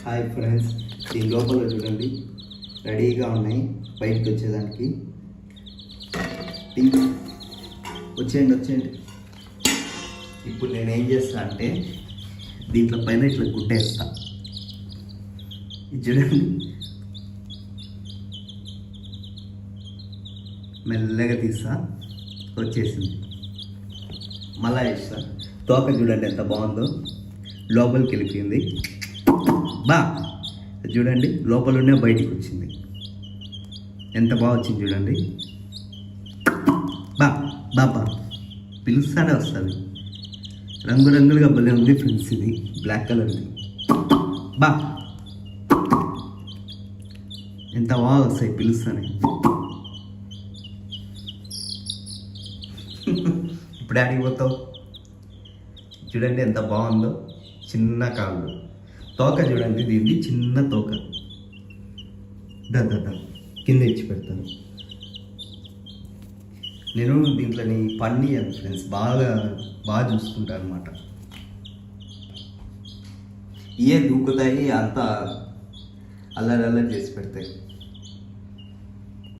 Hi friends, దీని లోపల చూడండి రెడీగా ఉన్నాయి బయటకు వచ్చేదానికి. వచ్చేయండి. ఇప్పుడు నేను ఏం చేస్తా అంటే దీంట్లో పైన ఇట్లా గుడ్డేస్తా. ఇది చూడండి, మెల్లగా తీస్తా, వచ్చేసింది. మళ్ళా వేస్తా. తోక చూడండి ఎంత బాగుందో, లోపలికి వెళ్ళిపోయింది. చూడండి, లోపలనే బయటికి వచ్చింది. ఎంత బాగా వచ్చింది చూడండి. బాబా పిలుస్తానే వస్తుంది. రంగురంగులుగా భలే ఉంది ఫ్రెండ్స్. ఇది బ్లాక్ కలర్ది. ఎంత బాగా వస్తాయి పిలుస్తానే. ఇప్పుడు ఆడిపోతావు చూడండి ఎంత బాగుందో. చిన్న కాళ్ళు, తోక చూడండి, దీన్ని చిన్న తోక. కింద ఇచ్చి పెడతాను. నేను దీంట్లో పన్నీ ఫ్రెండ్స్ బాగా చూసుకుంటాను అనమాట. ఇవే దూకుతాయి, అంతా అల్లరి చేసి పెడతాయి.